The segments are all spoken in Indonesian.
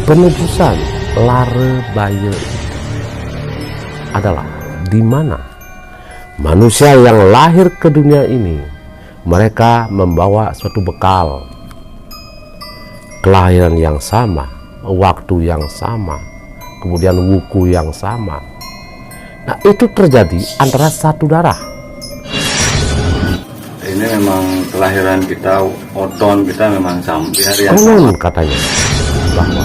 penebusan lare baye adalah di mana manusia yang lahir ke dunia ini, mereka membawa suatu bekal, kelahiran yang sama, waktu yang sama, kemudian wuku yang sama. Nah, itu terjadi antara satu darah. Ini memang kelahiran kita, oton kita memang sama di hari yang Konon sama. katanya bahwa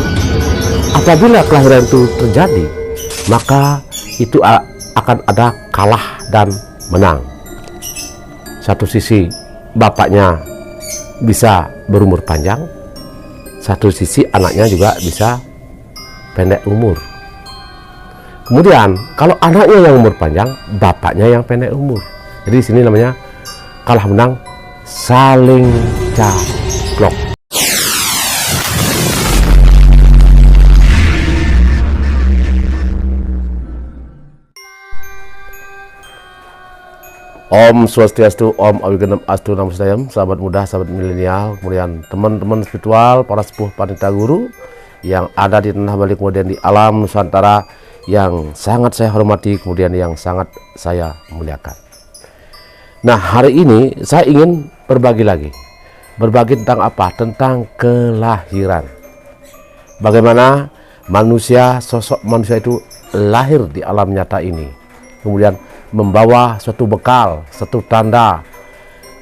apabila kelahiran itu terjadi, maka itu akan ada kalah dan menang. Satu sisi bapaknya bisa berumur panjang, satu sisi anaknya juga bisa pendek umur. Kemudian kalau anaknya yang umur panjang, bapaknya yang pendek umur. Jadi di sini namanya kalah menang saling caplok. Om Swastiastu, Om Awigenam Astu Namo Buddhaya. Sahabat muda, sahabat milenial, kemudian teman-teman spiritual, para sepuh panita guru yang ada di tanah Bali, kemudian di alam Nusantara yang sangat saya hormati, kemudian yang sangat saya muliakan. Nah, hari ini saya ingin berbagi tentang apa? Tentang kelahiran. Bagaimana manusia, sosok manusia itu lahir di alam nyata ini, kemudian membawa suatu bekal, suatu tanda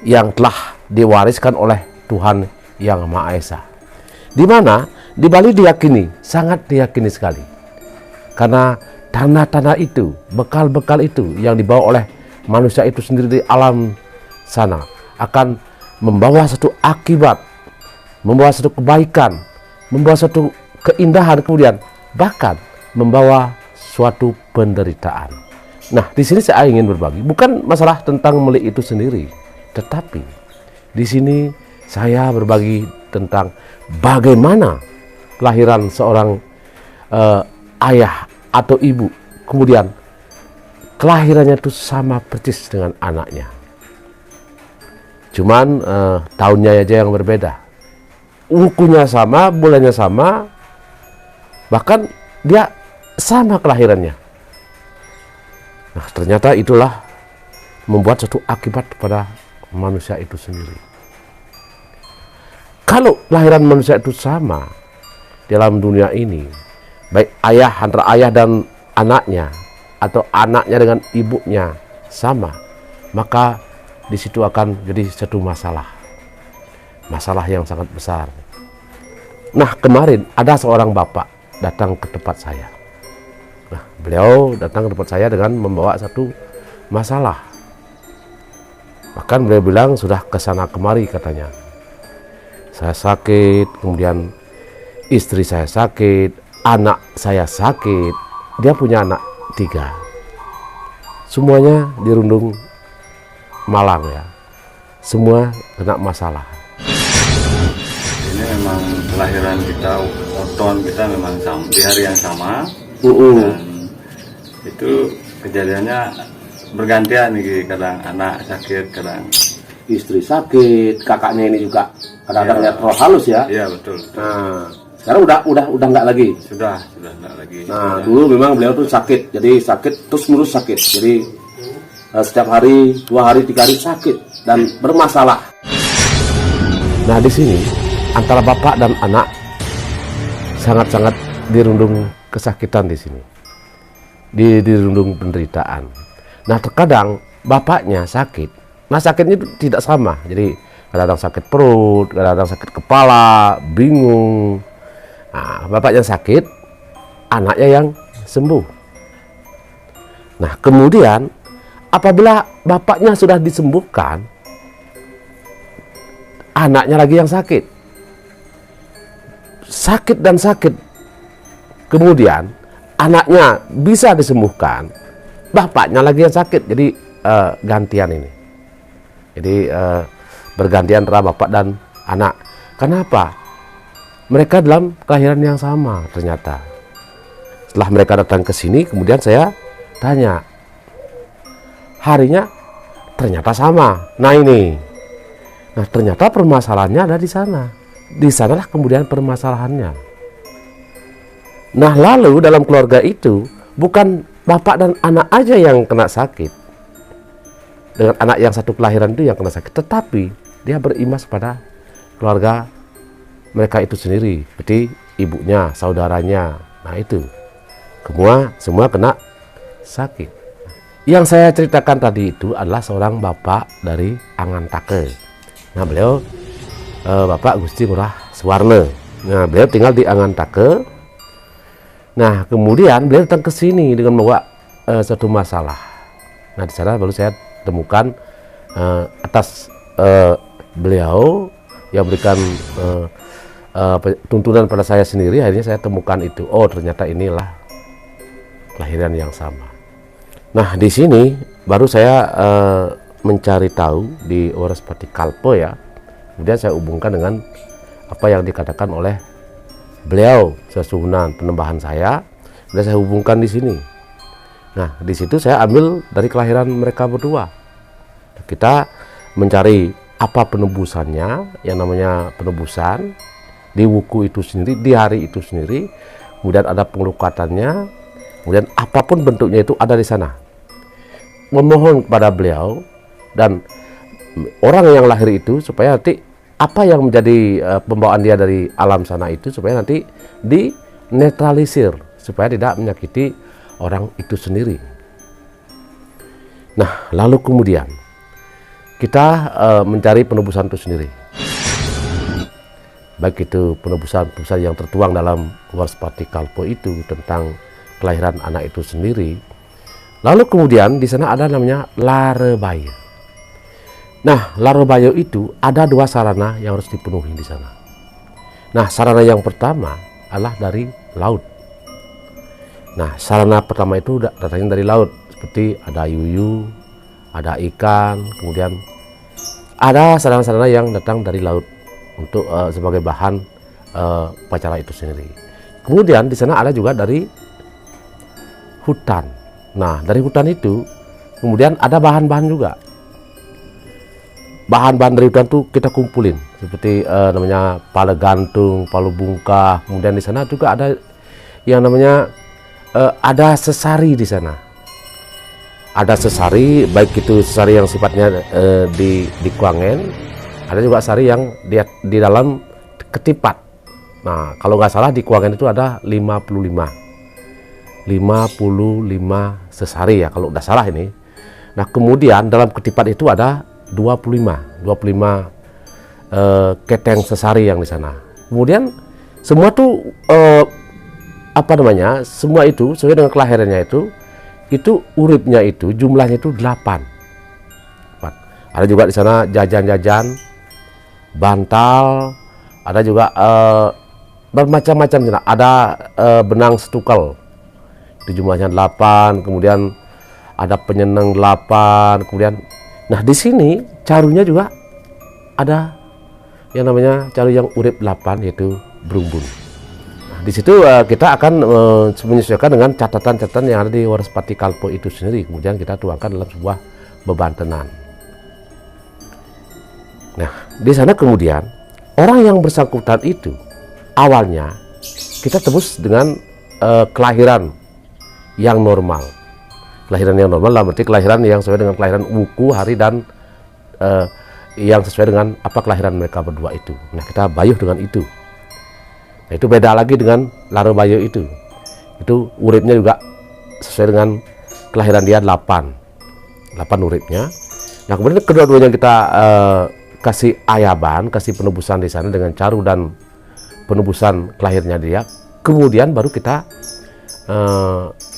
yang telah diwariskan oleh Tuhan Yang Maha Esa. Di mana di Bali diyakini, sangat diyakini sekali. Karena tanda-tanda itu, bekal-bekal itu yang dibawa oleh manusia itu sendiri di alam sana akan membawa satu akibat, membawa satu kebaikan, membawa satu keindahan, kemudian bahkan membawa suatu penderitaan. Nah, di sini saya ingin berbagi, bukan masalah tentang melik itu sendiri, tetapi di sini saya berbagi tentang bagaimana kelahiran seorang ayah atau ibu, kemudian kelahirannya itu sama persis dengan anaknya. Cuman tahunnya aja yang berbeda. Wukunya sama, bulannya sama, bahkan dia sama kelahirannya. Nah, ternyata itulah membuat suatu akibat kepada manusia itu sendiri. Kalau kelahiran manusia itu sama dalam dunia ini, baik antara ayah dan anaknya, atau anaknya dengan ibunya sama, maka di situ akan jadi satu masalah yang sangat besar. Nah, kemarin ada seorang bapak datang ke tempat saya. Nah, beliau datang ke tempat saya dengan membawa satu masalah. Bahkan beliau bilang sudah kesana kemari katanya. Saya sakit, kemudian istri saya sakit, anak saya sakit. Dia punya anak 3. Semuanya dirundung malang ya. Semua kena masalah. Ini memang kelahiran kita, oton kita memang sama di hari yang sama. Dan itu kejadiannya bergantian nih, kadang anak sakit, kadang Istri sakit, kakaknya ini juga kadang-kadang lihat roh halus ya. Iya, betul. Nah, sekarang udah nggak lagi. Sudah enggak lagi. Nah, dulu memang beliau tuh sakit, jadi sakit terus menerus sakit. Jadi setiap hari, 2 hari, 3 hari sakit dan bermasalah. Nah, di sini antara bapak dan anak sangat-sangat dirundung kesakitan di sini, dirundung penderitaan. Nah, terkadang bapaknya sakit. Nah, sakitnya itu tidak sama. Jadi kadang-kadang sakit perut, kadang-kadang sakit kepala, bingung. Nah, bapaknya sakit, anaknya yang sembuh. Nah, kemudian apabila bapaknya sudah disembuhkan, anaknya lagi yang sakit. Sakit dan sakit. Kemudian anaknya bisa disembuhkan, bapaknya lagi yang sakit. Jadi gantian ini. Jadi bergantian antara bapak dan anak. Kenapa? Mereka dalam kelahiran yang sama ternyata. Setelah mereka datang ke sini, kemudian saya tanya, harinya ternyata sama. Nah, ini. Nah, ternyata permasalahannya ada di sana. Di sanalah kemudian permasalahannya. Nah, lalu dalam keluarga itu bukan bapak dan anak aja yang kena sakit, dengan anak yang satu kelahiran itu yang kena sakit, tetapi dia berimbas pada keluarga mereka itu sendiri, seperti ibunya, saudaranya. Nah, itu semua kena sakit. Yang saya ceritakan tadi itu adalah seorang bapak dari Angantake. Nah, beliau Bapak Gusti Ngurah Suwarna. Nah, beliau tinggal di Angantake. Nah, kemudian beliau datang ke sini dengan membawa satu masalah. Nah, di sana baru saya temukan atas beliau yang berikan tuntunan pada saya sendiri, akhirnya saya temukan itu. Oh, ternyata inilah kelahiran yang sama. Nah, di sini baru saya mencari tahu di Waraspati Kalpo ya. Kemudian saya hubungkan dengan apa yang dikatakan oleh beliau sesuhunan penembahan saya, dan saya hubungkan di sini. Nah, di situ saya ambil dari kelahiran mereka berdua. Kita mencari apa penebusannya, yang namanya penebusan di wuku itu sendiri, di hari itu sendiri. Kemudian ada pengelukatannya, kemudian apapun bentuknya itu ada di sana. Memohon kepada beliau dan orang yang lahir itu supaya nanti apa yang menjadi pembawaan dia dari alam sana itu supaya nanti dinetralisir, supaya tidak menyakiti orang itu sendiri. Nah, lalu kemudian kita mencari penebusan itu sendiri, baik itu penebusan yang tertuang dalam Waraspati Kalpo itu tentang kelahiran anak itu sendiri. Lalu kemudian di sana ada namanya Larebayo. Nah, Larebayo itu ada dua sarana yang harus dipenuhi di sana. Nah, sarana yang pertama adalah dari laut. Nah, sarana pertama itu datangnya dari laut, seperti ada yuyu, ada ikan, kemudian ada sarana-sarana yang datang dari laut untuk sebagai bahan upacara itu sendiri. Kemudian di sana ada juga dari hutan. Nah, dari hutan itu kemudian ada bahan-bahan juga. Bahan-bahan dari hutan tuh kita kumpulin seperti namanya pala gantung, palu bungkah. Kemudian di sana juga ada yang namanya ada sesari di sana. Ada sesari, baik itu sesari yang sifatnya di kuangen, ada juga sesari yang di dalam ketipat. Nah, kalau nggak salah di kuangen itu ada 55 sesari ya, kalau udah salah ini. Nah, kemudian dalam ketipat itu ada 25 keteng sesari yang di sana. Kemudian semua tuh semua itu sesuai dengan kelahirannya itu uripnya itu jumlahnya itu 8. Ada juga di sana jajan-jajan, bantal, ada juga bermacam-macam. Ada benang setukal, itu jumlahnya 8. Kemudian ada penyenang 8. Kemudian, nah di sini carunya juga ada yang namanya caru yang urip 8, yaitu Brumbun. Nah, di situ kita akan menyesuaikan dengan catatan-catatan yang ada di Waraspati Kalpo itu sendiri. Kemudian kita tuangkan dalam sebuah bebantenan. Nah, di sana kemudian orang yang bersangkutan itu awalnya kita tebus dengan kelahiran yang normal. Kelahiran yang normal berarti kelahiran yang sesuai dengan kelahiran wuku, hari, dan yang sesuai dengan apa kelahiran mereka berdua itu. Nah, kita bayuh dengan itu. Nah, itu beda lagi dengan Larebayo itu. Itu uripnya juga sesuai dengan kelahiran dia 8 uripnya. Nah, kemudian kedua-duanya kita kasih ayaban, kasih penebusan di sana dengan caru dan penebusan kelahirnya dia. Kemudian baru kita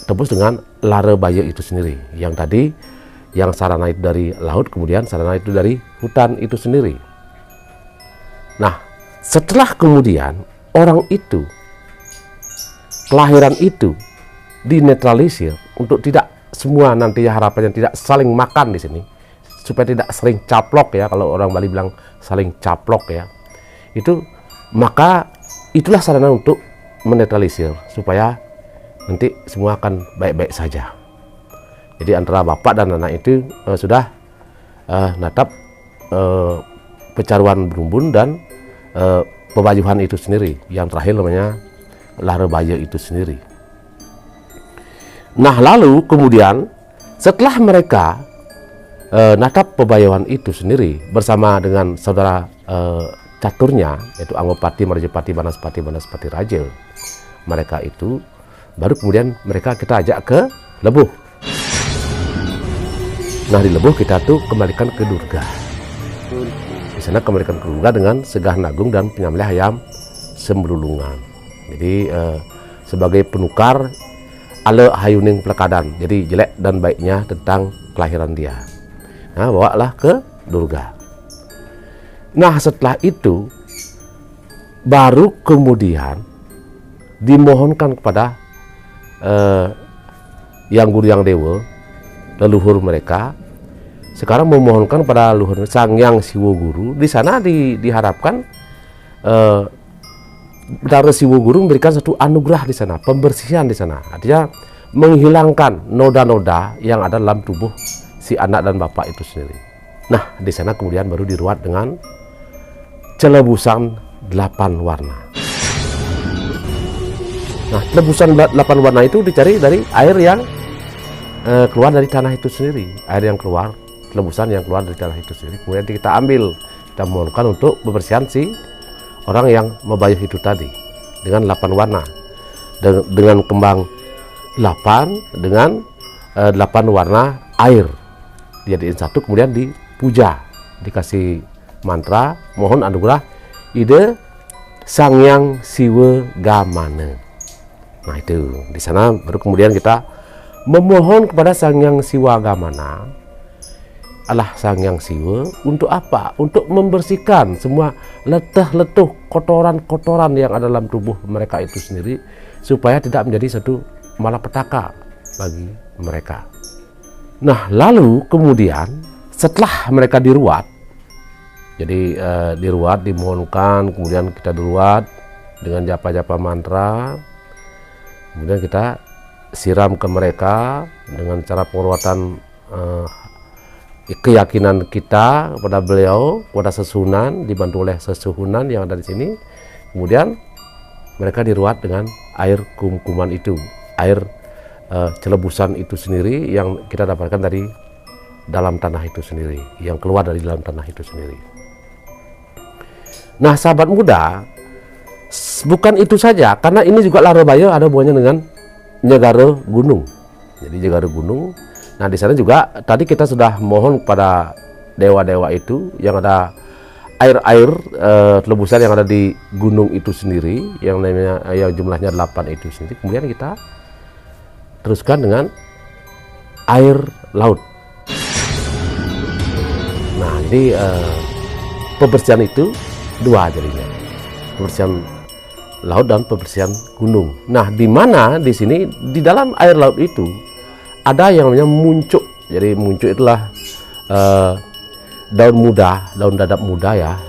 tebus dengan Larebayo itu sendiri. Yang tadi yang sarana itu dari laut, kemudian sarana itu dari hutan itu sendiri. Nah, setelah kemudian orang itu, kelahiran itu dinetralisir untuk tidak semua nanti harapannya tidak saling makan di sini, supaya tidak sering caplok ya, kalau orang Bali bilang saling caplok ya, itu maka itulah sarana untuk menetralisir supaya nanti semua akan baik-baik saja. Jadi antara bapak dan anak itu sudah natap pecaruan Brumbun dan pebayuhan itu sendiri. Yang terakhir namanya Larebaya itu sendiri. Nah, lalu kemudian setelah mereka natap pebayawan itu sendiri bersama dengan saudara caturnya, yaitu Anggopati, Marjapati, Banaspati Raja, mereka itu baru kemudian kita ajak ke Lebuh. Nah, di Lebuh kita tuh kembalikan ke Durga. Di sana kembalikan ke Durga dengan Segah Nagung dan penyembelih ayam sembrulungan. Jadi sebagai penukar ale hayuning pelekadan, jadi jelek dan baiknya tentang kelahiran dia. Nah, bawalah ke Durga. Nah, setelah itu baru kemudian dimohonkan kepada yang guru yang dewa, leluhur mereka, sekarang memohonkan pada leluhur Sang Yang Siwo Guru. Di sana diharapkan Betara Siwo Guru memberikan satu anugerah di sana, pembersihan di sana, artinya menghilangkan noda-noda yang ada dalam tubuh si anak dan bapak itu sendiri. Nah, di sana kemudian baru diruat dengan celebusan 8 warna. Nah, celebusan 8 warna itu dicari dari air yang keluar dari tanah itu sendiri, air yang keluar, celebusan yang keluar dari tanah itu sendiri. Kemudian kita ambil, kita mohonkan untuk pembersihan si orang yang membayuh itu tadi dengan 8 warna, dengan kembang 8, dengan 8 warna air dijadiin satu, kemudian dipuja, dikasih mantra mohon anugerah ide Sang Yang Siwa Gamana. Nah, itu di sana baru kemudian kita memohon kepada Sang Yang Siwa Gamana, Allah Sang Yang Siwa, untuk apa? Untuk membersihkan semua letah-letuh, kotoran-kotoran yang ada dalam tubuh mereka itu sendiri, supaya tidak menjadi satu malapetaka bagi mereka. Nah, lalu kemudian setelah mereka diruat, jadi diruat, dimohonkan, kemudian kita diruat dengan japa-japa mantra, kemudian kita siram ke mereka dengan cara pengurutan keyakinan kita kepada beliau, kepada sesuhunan, dibantu oleh sesuhunan yang ada di sini. Kemudian mereka diruat dengan air kum-kuman itu, air celebusan itu sendiri yang kita dapatkan dari dalam tanah itu sendiri, yang keluar dari dalam tanah itu sendiri. Nah, sahabat muda, bukan itu saja, karena ini juga Larebaya ada hubungannya dengan Nyegara Gunung. Jadi Nyegara Gunung. Nah, di sana juga tadi kita sudah mohon kepada dewa-dewa itu yang ada air-air lebusan yang ada di gunung itu sendiri, yang namanya yang jumlahnya 8 itu sendiri. Kemudian kita teruskan dengan air laut. Nah, jadi pembersihan itu dua jadinya, pembersihan laut dan pembersihan gunung. Nah, di mana di sini di dalam air laut itu ada yang namanya muncuk. Jadi muncuk itulah daun muda, daun dadap muda ya.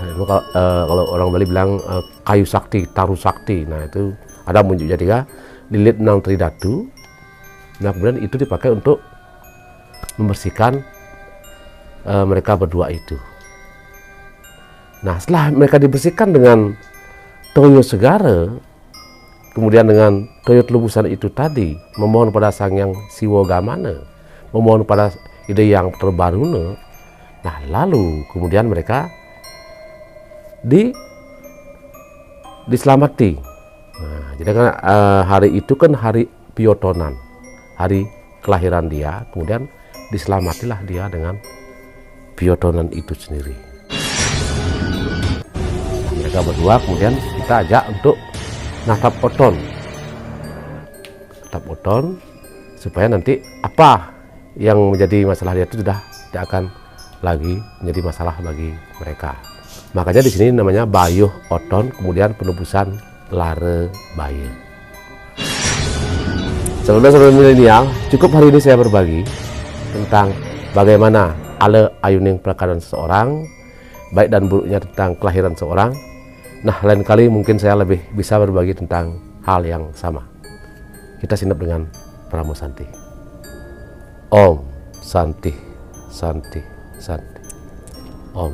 Kalau orang Bali bilang kayu sakti, taru sakti. Nah, itu ada muncuk jadi lilit nang tridatu. Nah, kemudian itu dipakai untuk membersihkan mereka berdua itu. Nah, setelah mereka dibersihkan dengan toyo segara, kemudian dengan toyo lebusan itu tadi, memohon pada Sang Yang Siwa Gamana, memohon pada ide yang terbaruna. Nah, lalu kemudian mereka diselamati. Nah, jadi kan hari itu kan hari Piotonan, hari kelahiran dia, kemudian diselamatilah dia dengan Piotonan itu sendiri. Mereka berdua kemudian kita ajak untuk natap oton, supaya nanti apa yang menjadi masalah dia itu sudah tidak akan lagi menjadi masalah bagi mereka. Makanya di sini namanya bayuh oton, kemudian penebusan Larebaya. Saudara-saudara milenial, cukup hari ini saya berbagi tentang bagaimana ale ayuning pelekadan seseorang, baik dan buruknya tentang kelahiran seorang. Nah, lain kali mungkin saya lebih bisa berbagi tentang hal yang sama. Kita sinap dengan Pramu Santi. Om Santi, Santi, Santi. Om.